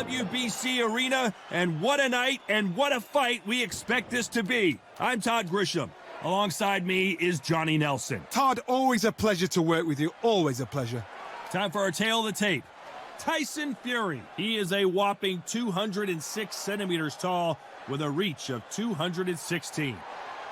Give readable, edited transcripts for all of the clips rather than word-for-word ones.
WBC arena, and what a night and what a fight we expect this to be. I'm Todd Grisham. Alongside me is Johnny Nelson. Todd, always a pleasure to work with you. Always a pleasure. Time for our tale of the tape. Tyson Fury. He is a whopping 206 centimeters tall with a reach of 216.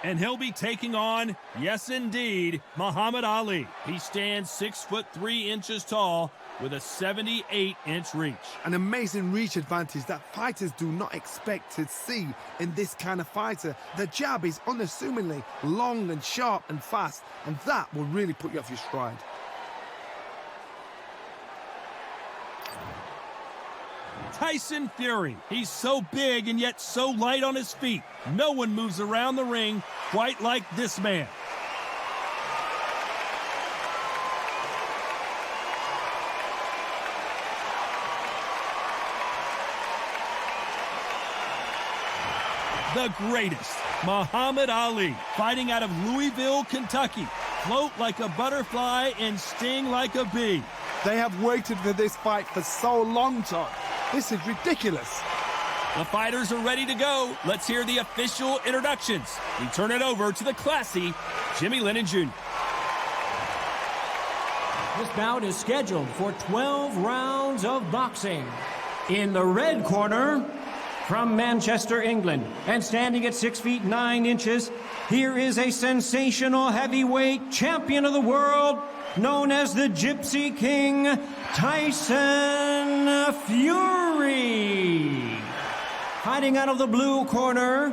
And he'll be taking on, yes indeed, Muhammad Ali. He stands 6'3" tall with a 78-inch reach. An amazing reach advantage that fighters do not expect to see in this kind of fighter. The jab is unassumingly long and sharp and fast, and that will really put you off your stride. Tyson Fury. He's so big and yet so light on his feet. No one moves around the ring quite like this man. The greatest, Muhammad Ali, fighting out of Louisville, Kentucky. Float like a butterfly and sting like a bee. They have waited for this fight for so long, Todd. This is ridiculous. The fighters are ready to go. Let's hear the official introductions. We turn it over to the classy Jimmy Lennon Jr. This bout is scheduled for 12 rounds of boxing. In the red corner, from Manchester, England, and standing at 6 feet 9 inches, here is a sensational heavyweight champion of the world, known as the Gypsy King, Tyson Fury. Fighting out of the blue corner,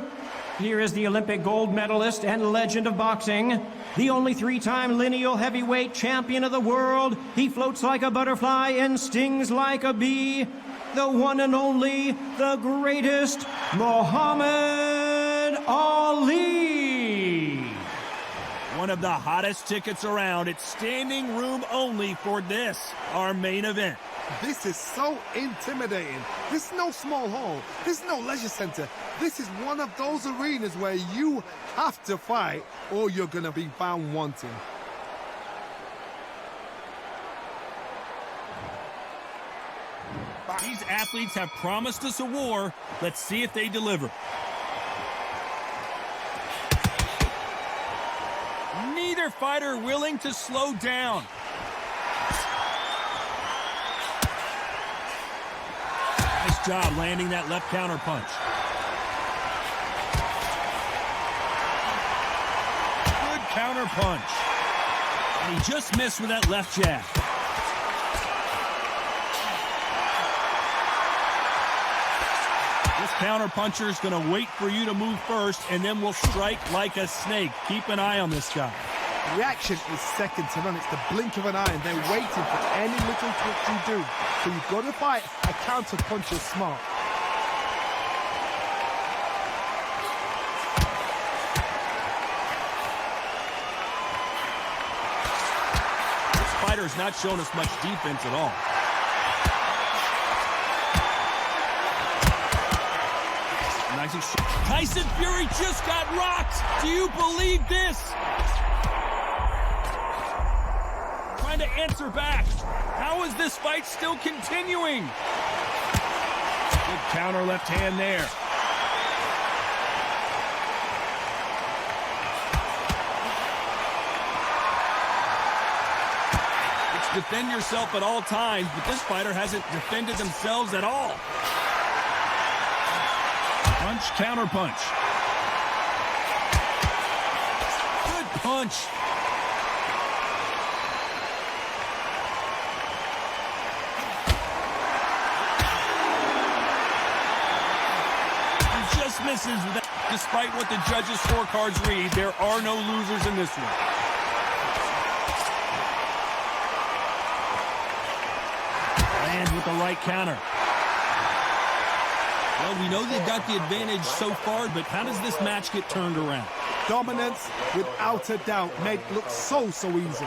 here is the Olympic gold medalist and legend of boxing, the only 3-time lineal heavyweight champion of the world. He floats like a butterfly and stings like a bee. The one and only, the greatest, Muhammad Ali. One of the hottest tickets around. It's standing room only for this, our main event. This is so intimidating. This is no small hall. This is no leisure center. This is one of those arenas where you have to fight or you're going to be found wanting. These athletes have promised us a war. Let's see if they deliver. Neither fighter willing to slow down. Nice job landing that left counter punch. Good counter punch. And he just missed with that left jab. This counter-puncher is going to wait for you to move first, and then will strike like a snake. Keep an eye on this guy. Reaction is second to none. It's the blink of an eye, and they're waiting for any little twitch you do. So you've got to fight a counter-puncher smart. This fighter's not shown us much defense at all. Tyson Fury just got rocked. Do you believe this? Trying to answer back. How is this fight still continuing? Good counter left hand there. It's defend yourself at all times, but this fighter hasn't defended themselves at all. Punch, counter punch. Good punch. He just misses with that. Despite what the judges' scorecards read, there are no losers in this one. Lands with the right counter. Well, we know they've got the advantage so far, but how does this match get turned around? Dominance, without a doubt, made it look so easy.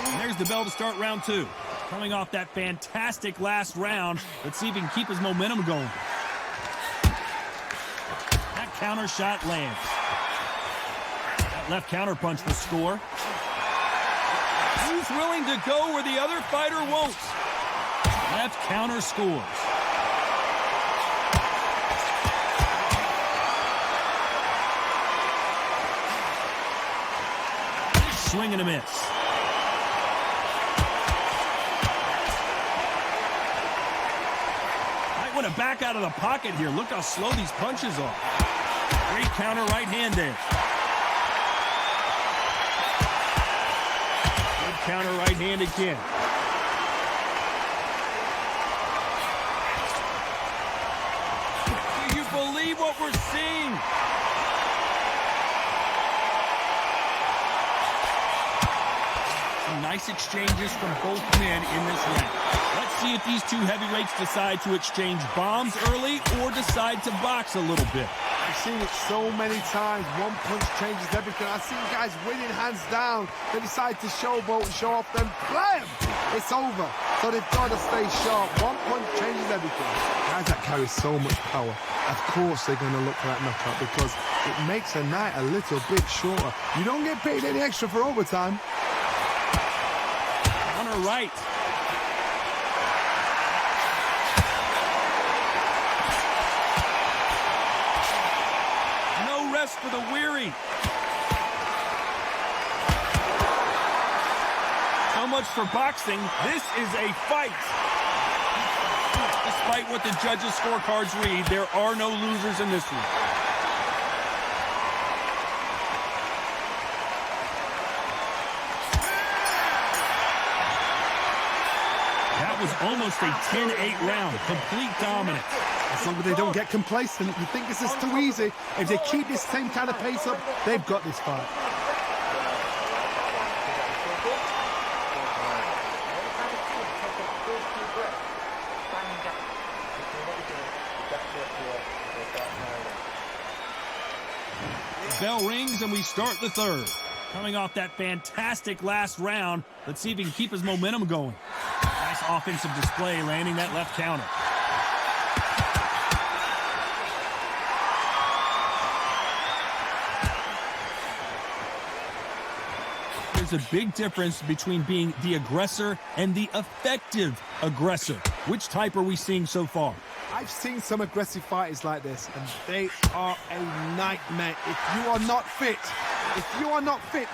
And there's the bell to start round 2. Coming off that fantastic last round, let's see if he can keep his momentum going. That counter shot lands. That left counter punch will score. Who's willing to go where the other fighter won't? Left counter scores. Swing and a miss. Might want to back out of the pocket here. Look how slow these punches are. Great counter right hand there. Good counter right hand again. Do you believe what we're seeing? Nice exchanges from both men in this round. Let's see if these two heavyweights decide to exchange bombs early or decide to box a little bit. I've seen it so many times. One punch changes everything. I've seen guys winning hands down. They decide to showboat and show off them. Blam! It's over. So they've got to stay sharp. One punch changes everything. Guys that carry so much power, of course they're going to look for that knockout because it makes a night a little bit shorter. You don't get paid any extra for overtime. Right. No rest for the weary. So much for boxing. This is a fight. Despite what the judges' scorecards read, there are no losers in this one. Was almost a 10-8 round. Complete dominance. As long as they don't get complacent, you think this is too easy. If they keep this same kind of pace up, they've got this fight. The bell rings and we start the third. Coming off that fantastic last round, let's see if he can keep his momentum going. Nice offensive display, landing that left counter. There's a big difference between being the aggressor and the effective aggressor. Which type are we seeing so far? I've seen some aggressive fighters like this, and they are a nightmare. If you are not fit,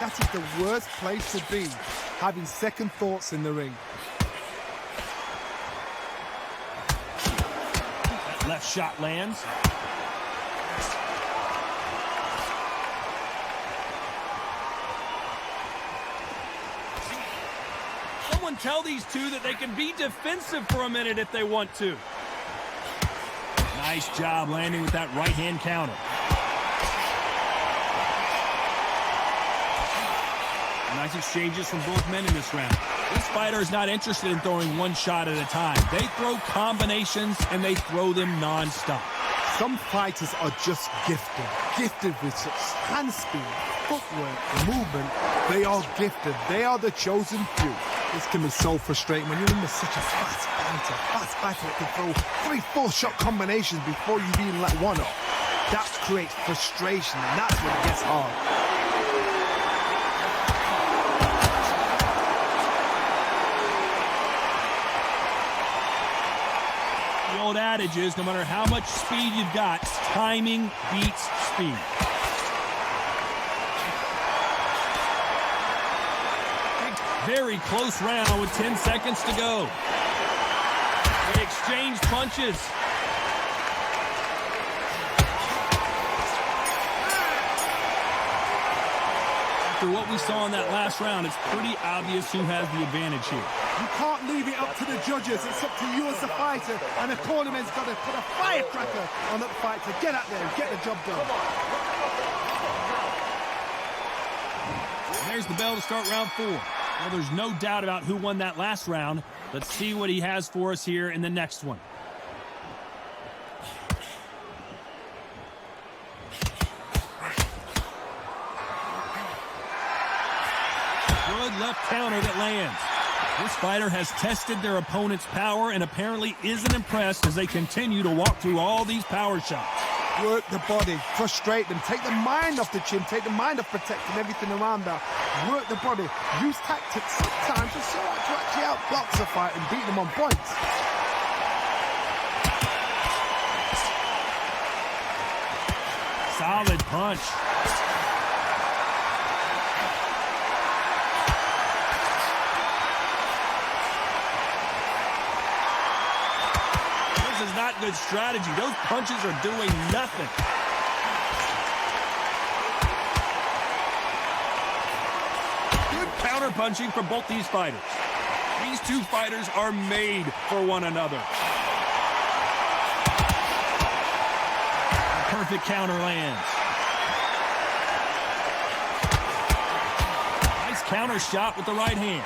that is the worst place to be, having second thoughts in the ring. Left shot lands. Someone tell these two that they can be defensive for a minute if they want to. Nice job landing with that right-hand counter. Nice exchanges from both men in this round. This fighter is not interested in throwing one shot at a time. They throw combinations, and they throw them non-stop. Some fighters are just gifted with such hand speed, footwork, movement. They are gifted. They are the chosen few. This can be so frustrating when you're in with such a fast fighter that can throw 3-4 shot combinations before you even let one off. That creates frustration, and that's when it gets hard. The old adage is, no matter how much speed you've got, timing beats speed. Very close round with 10 seconds to go. They exchange punches. After what we saw in that last round, it's pretty obvious who has the advantage here. You can't leave it up to the judges. It's up to you as the fighter, and the cornerman's got to put a firecracker on that fight to get out there and get the job done. There's the bell to start round 4. Well, there's no doubt about who won that last round. Let's see what he has for us here in the next one. Good left counter that lands. This fighter has tested their opponent's power and apparently isn't impressed as they continue to walk through all these power shots. Work the body, frustrate them, take the mind off the chin, take the mind off protecting everything around that. Work the body, use tactics sometimes to actually outbox the fight and beat them on points. Solid punch. This is not good strategy. Those punches are doing nothing. Good counter punching from both these fighters. These two fighters are made for one another. Perfect counter lands. Nice counter shot with the right hand.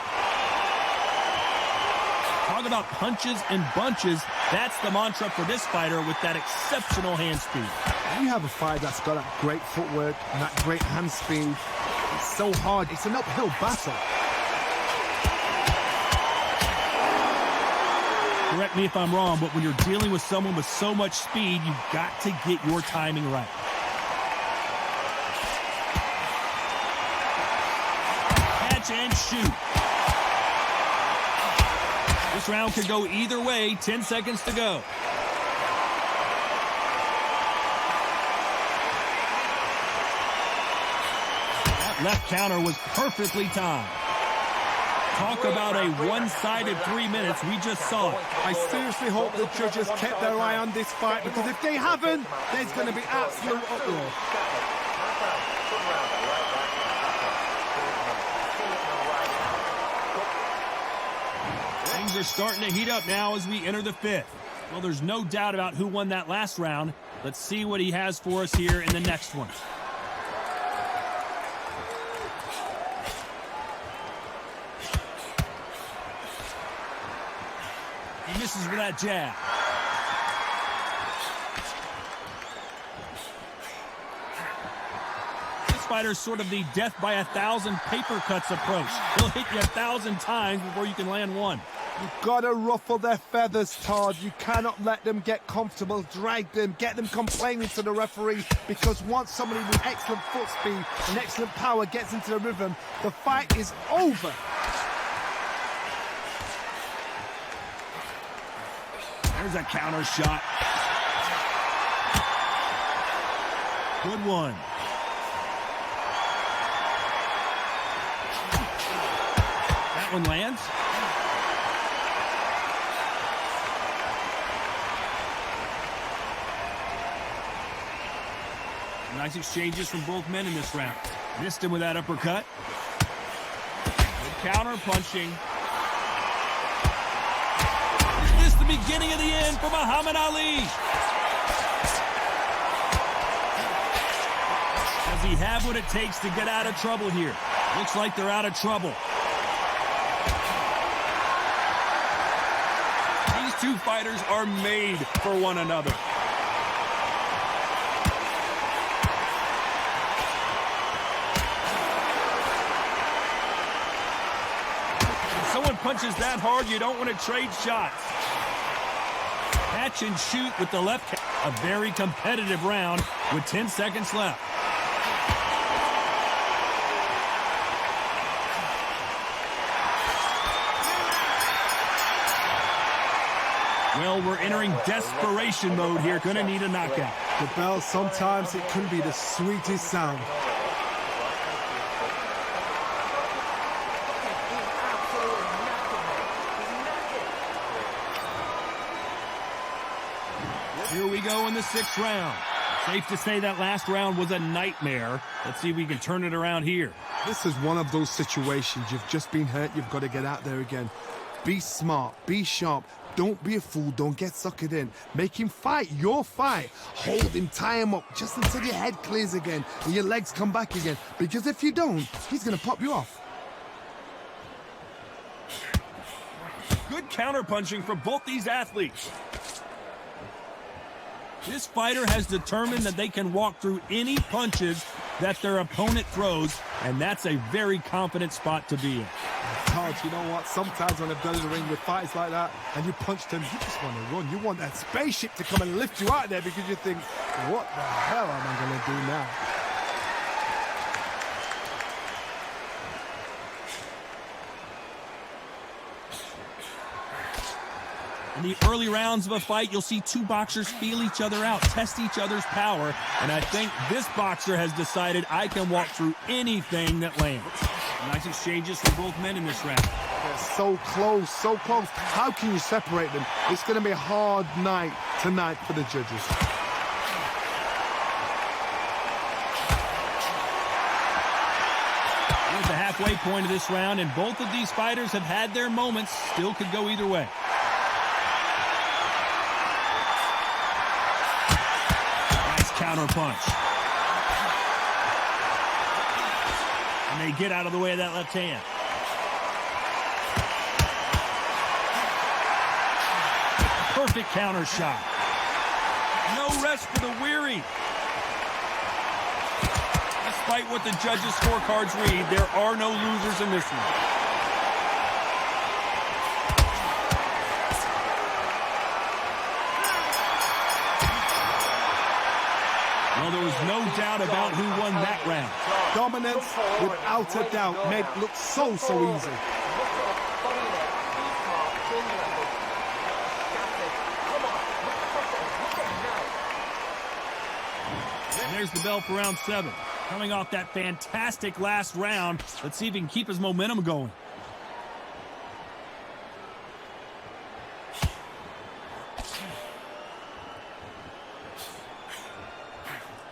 Talk about punches and bunches. That's the mantra for this fighter with that exceptional hand speed. You have a fighter that's got that great footwork and that great hand speed. It's so hard. It's an uphill battle. Correct me if I'm wrong, but when you're dealing with someone with so much speed, you've got to get your timing right. Catch and shoot. This round could go either way. 10 seconds to go. That left counter was perfectly timed. Talk about a one-sided 3 minutes. We just saw it. I seriously hope the judges kept their eye on this fight, because if they haven't, there's going to be absolute uproar. Things are starting to heat up now as we enter the fifth. Well, there's no doubt about who won that last round. Let's see what he has for us here in the next one. He misses with that jab. This fighter's sort of the death by 1,000 paper cuts approach. He'll hit you 1,000 times before you can land one. You've got to ruffle their feathers, Todd. You cannot let them get comfortable, drag them, get them complaining to the referee, because once somebody with excellent foot speed and excellent power gets into the rhythm, the fight is over. There's a counter shot. Good one. That one lands. Nice exchanges from both men in this round. Missed him with that uppercut. Good counter punching. Is this the beginning of the end for Muhammad Ali? Does he have what it takes to get out of trouble here? Looks like they're out of trouble. These two fighters are made for one another. Someone punches that hard, you don't want to trade shots. Catch and shoot with the left. A very competitive round with 10 seconds left. Well, we're entering desperation mode here. Gonna need a knockout. The bell, sometimes it can be the sweetest sound. Here we go in the sixth round. Safe to say that last round was a nightmare. Let's see if we can turn it around here. This is one of those situations. You've just been hurt. You've got to get out there again. Be smart. Be sharp. Don't be a fool. Don't get suckered in. Make him fight your fight. Hold him. Tie him up just until your head clears again and your legs come back again. Because if you don't, he's going to pop you off. Good counterpunching from both these athletes. This fighter has determined that they can walk through any punches that their opponent throws, and that's a very confident spot to be in. Todd, charge. You know what? Sometimes when I've done in the ring with fighters like that and you punch them, you just want to run. You want that spaceship to come and lift you out of there because you think, what the hell am I going to do now? In the early rounds of a fight, you'll see two boxers feel each other out, test each other's power, and I think this boxer has decided I can walk through anything that lands. Nice exchanges from both men in this round. They're so close, so close. How can you separate them? It's going to be a hard night tonight for the judges. Here's the halfway point of this round, and both of these fighters have had their moments. Still could go either way. Counter punch. And they get out of the way of that left hand. Perfect counter shot. No rest for the weary. Despite what the judges' scorecards read, there are no losers in this one. Well, there was no doubt about who won that round. Dominance, without a doubt, made it look so easy. And there's the bell for round 7. Coming off that fantastic last round, let's see if he can keep his momentum going.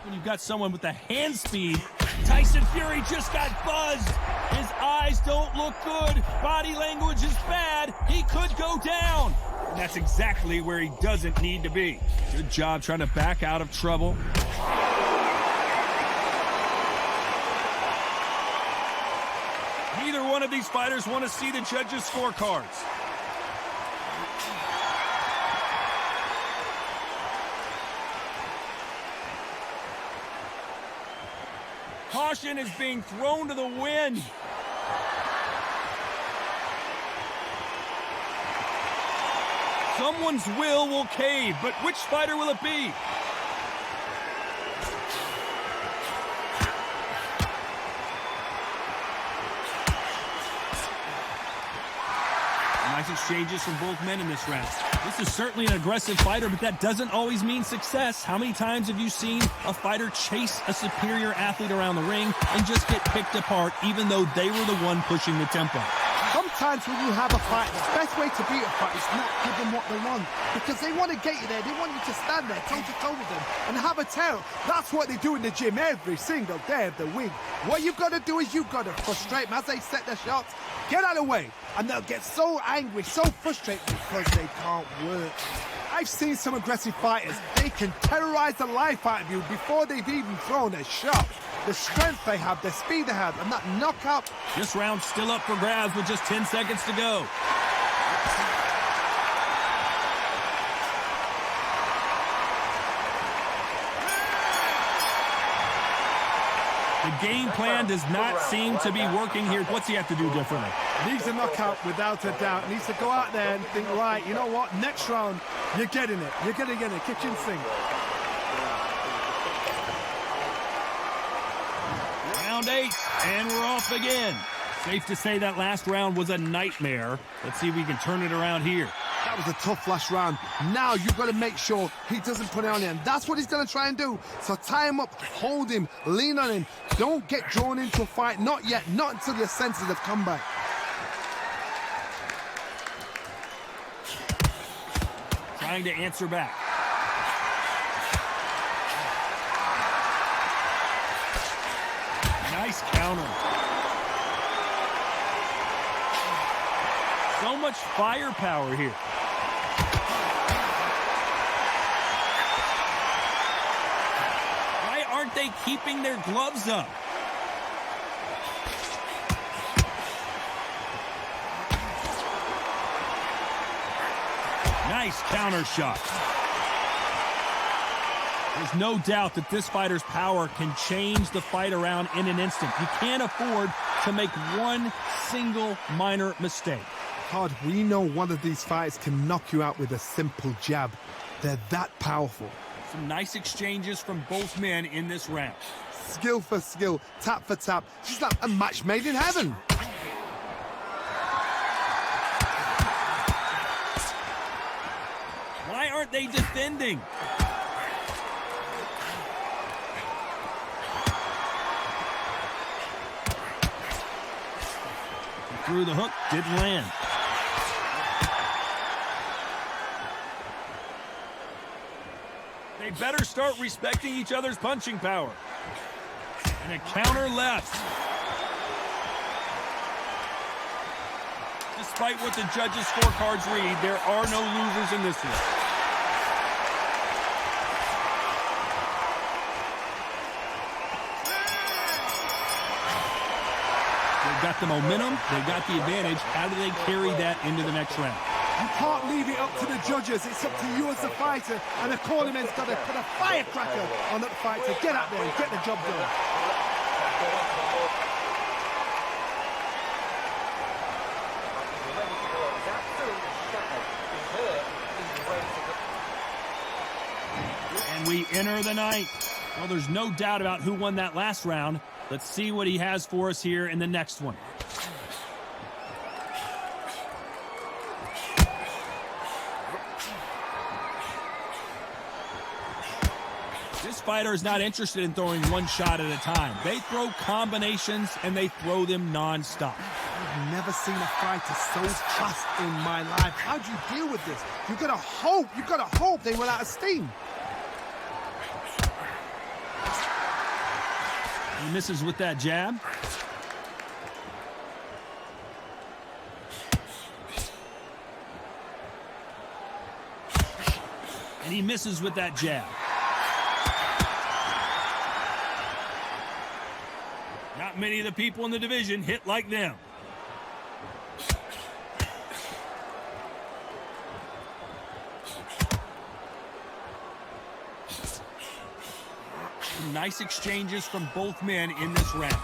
When you've got someone with the hand speed, Tyson Fury just got buzzed. His eyes don't look good. Body language is bad. He could go down. And that's exactly where he doesn't need to be. Good job trying to back out of trouble. Neither one of these fighters want to see the judges' scorecards. Caution is being thrown to the wind. Someone's will cave, but which fighter will it be? Nice exchanges from both men in this round. This is certainly an aggressive fighter, but that doesn't always mean success. How many times have you seen a fighter chase a superior athlete around the ring and just get picked apart even though they were the one pushing the tempo? Sometimes when you have a fight, the best way to beat a fight is not give them what they want. Because they want to get you there. They want you to stand there toe-to-toe with them and have a tear. That's what they do in the gym every single day of the week. What you've got to do is you've got to frustrate them as they set their shots. Get out of the way. And they'll get so angry, so frustrated because they can't work. I've seen some aggressive fighters. They can terrorize the life out of you before they've even thrown a shot. The strength they have, the speed they have, and that knockout. This round's still up for grabs with just 10 seconds to go. The game plan does not seem to be working here. What's he have to do differently? Needs a knockout without a doubt. Needs to go out there and think, right, you know what? Next round, you're getting it. You're going to get it. Kitchen sink. Round 8, and we're off again. Safe to say that last round was a nightmare. Let's see if we can turn it around here. That was a tough last round. Now you've got to make sure he doesn't put it on him. That's what he's going to try and do. So tie him up, hold him, lean on him. Don't get drawn into a fight. Not yet. Not until your senses have come back. Trying to answer back. Nice counter. So much firepower here. Why aren't they keeping their gloves up? Nice counter shot. There's no doubt that this fighter's power can change the fight around in an instant. You can't afford to make one single minor mistake. Todd, we know one of these fighters can knock you out with a simple jab. They're that powerful. Some nice exchanges from both men in this round. Skill for skill, tap for tap. Just like a match made in heaven. Why aren't they defending? He threw the hook, didn't land. They better start respecting each other's punching power. And a counter left. Despite what the judges' scorecards read, there are no losers in this one. They've got the momentum, they've got the advantage. How do they carry that into the next round? You can't leave it up to the judges. It's up to you as the fighter. And the calling man's got to put a firecracker on that fight to get out there and get the job done. And we enter the ninth. Well, there's no doubt about who won that last round. Let's see what he has for us here in the next one. This fighter is not interested in throwing one shot at a time. They throw combinations, and they throw them non-stop. I've never seen a fighter so fast in my life. How do you deal with this? You've got to hope they run out of steam. He misses with that jab. And he misses with that jab. Not many of the people in the division hit like them. Some nice exchanges from both men in this round.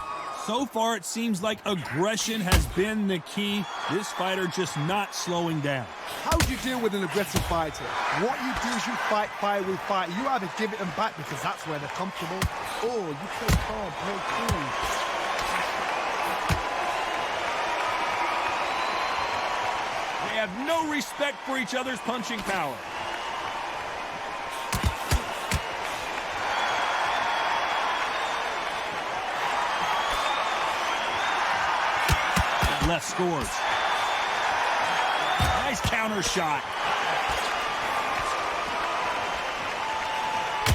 So far, it seems like aggression has been the key. This fighter just not slowing down. How do you deal with an aggressive fighter? What you do is you fight fire with fire. You either give it them back because that's where they're comfortable, or you play calm, play cool. They have no respect for each other's punching power. That left scores. Nice counter shot.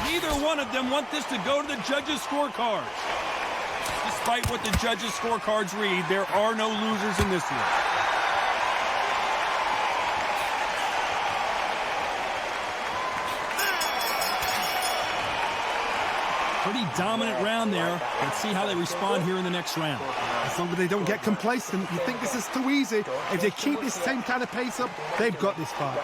Neither one of them want this to go to the judges' scorecards. Despite what the judges' scorecards read, there are no losers in this one. Pretty dominant round there. Let's see how they respond here in the next round. As long as they don't get complacent, you think this is too easy. If they keep this same kind of pace up, they've got this fight.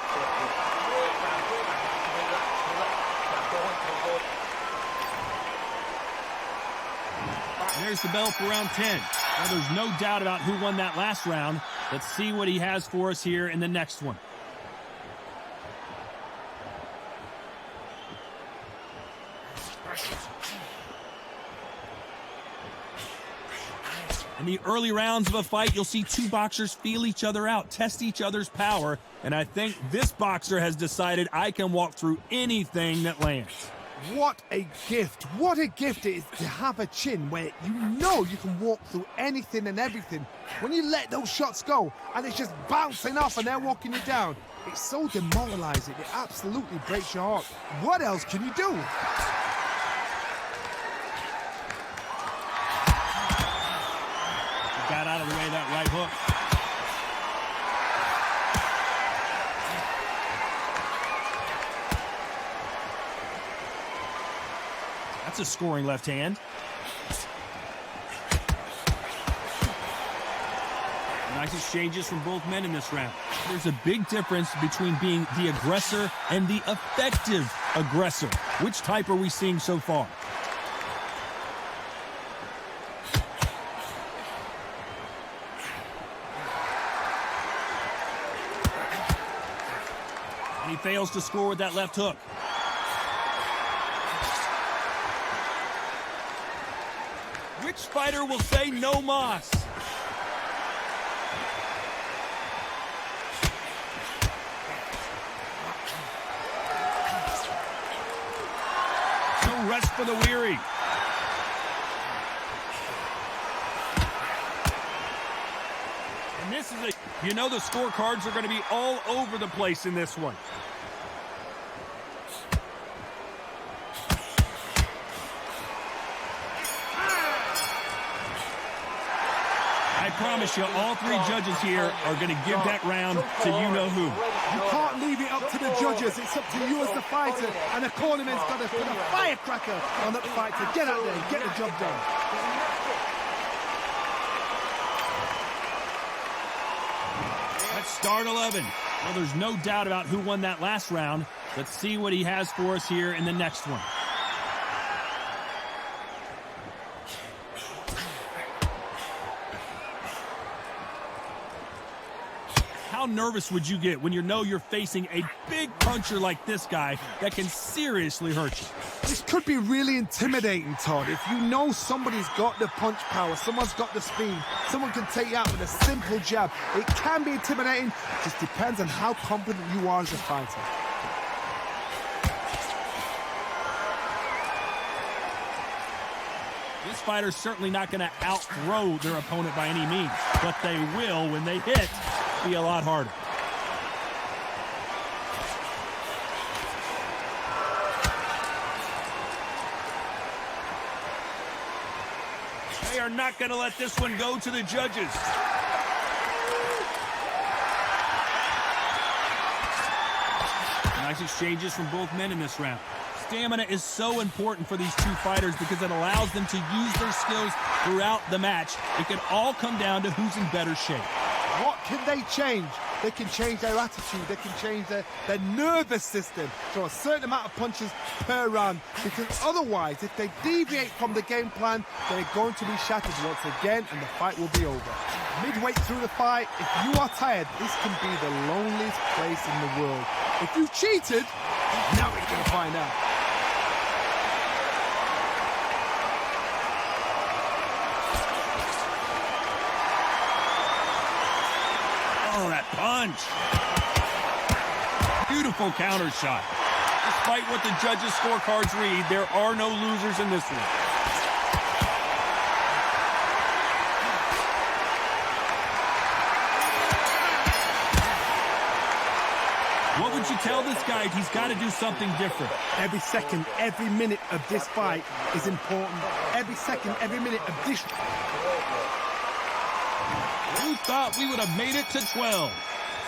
There's the bell for round 10. Well, there's no doubt about who won that last round. Let's see what he has for us here in the next one. In the early rounds of a fight, you'll see two boxers feel each other out, test each other's power, and I think this boxer has decided I can walk through anything that lands. What a gift. What a gift it is to have a chin where you know you can walk through anything and everything. When you let those shots go and it's just bouncing off and they're walking you down, it's so demoralizing. It absolutely breaks your heart. What else can you do? Got out of the way of that right hook. That's a scoring left hand. Nice exchanges from both men in this round. There's a big difference between being the aggressor and the effective aggressor. Which type are we seeing so far? fails to score with that left hook. Which fighter will say no mas? No rest for the weary. And this is you know the scorecards are going to be all over the place in this one. I promise you, all three judges here are going to give that round to you-know-who. You can't leave it up to the judges. It's up to you as the fighter. And the cornerman's got to put a firecracker on that fight to get out there and get the job done. Let's start 11. Well, there's no doubt about who won that last round. Let's see what he has for us here in the next one. How nervous would you get when you know you're facing a big puncher like this guy that can seriously hurt you? This could be really intimidating, Todd. If you know somebody's got the punch power, someone's got the speed, someone can take you out with a simple jab. It can be intimidating. It just depends on how confident you are as a fighter. This fighter's certainly not going to outthrow their opponent by any means, but they will, when they hit, be a lot harder. They are not going to let this one go to the judges. Nice exchanges from both men in this round. Stamina is so important for these two fighters because it allows them to use their skills throughout the match. It can all come down to who's in better shape. What can they change? They can change their attitude. They can change their nervous system. So a certain amount of punches per round. Because otherwise, if they deviate from the game plan, they're going to be shattered once again and the fight will be over. Midway through the fight, if you are tired, this can be the loneliest place in the world. If you've cheated, now we're going to find out. Oh, that punch. Beautiful counter shot. Despite what the judges' scorecards read, there are no losers in this one. What would you tell this guy? He's got to do something different. Every second, every minute of this fight is important. Every second, every minute of this... Who thought we would have made it to 12?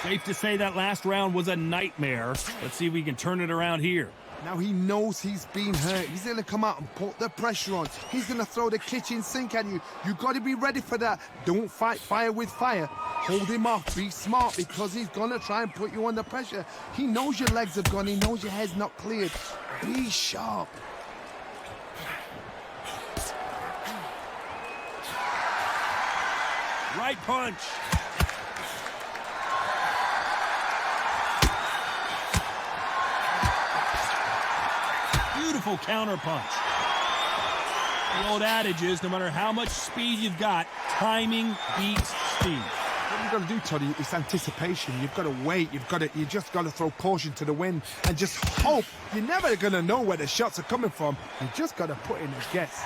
Safe to say that last round was a nightmare. Let's see if we can turn it around here. Now he knows he's been hurt. He's going to come out and put the pressure on. He's going to throw the kitchen sink at you. You've got to be ready for that. Don't fight fire with fire. Hold him off. Be smart because he's going to try and put you under pressure. He knows your legs have gone. He knows your head's not cleared. Be sharp. Right punch. Beautiful counter punch. The old adage is no matter how much speed you've got, timing beats speed. What you've got to do, Toddy, is anticipation. You've got to wait. You just got to throw caution to the wind and just hope. You're never going to know where the shots are coming from. You just got to put in a guess.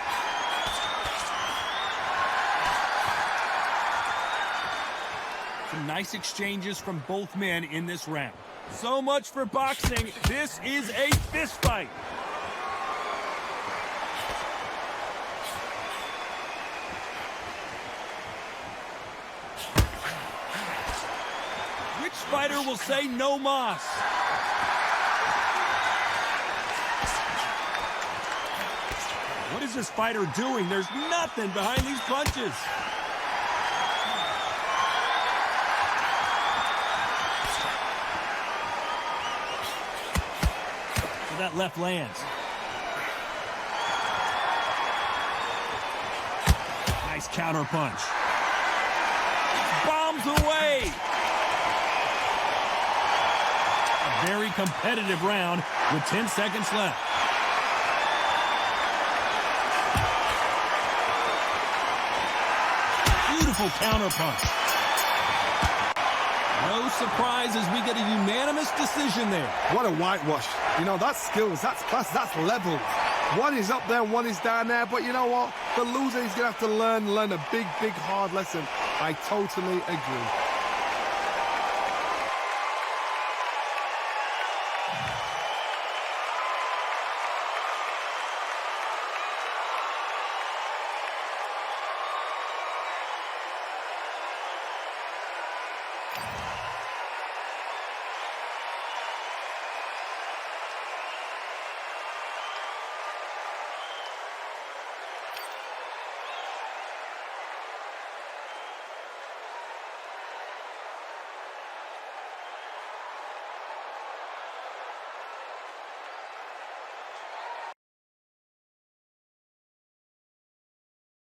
Some nice exchanges from both men in this round. So much for boxing. This is a fist fight. Which fighter will say no mas? What is this fighter doing? There's nothing behind these punches. That left lands. Nice counter punch. Bombs away. A very competitive round with 10 seconds left. Beautiful counterpunch. No surprises, we get a unanimous decision there. What a whitewash. You know, that's skills, that's class, that's level. One is up there, one is down there, but you know what? The loser is going to have to learn a big, hard lesson. I totally agree.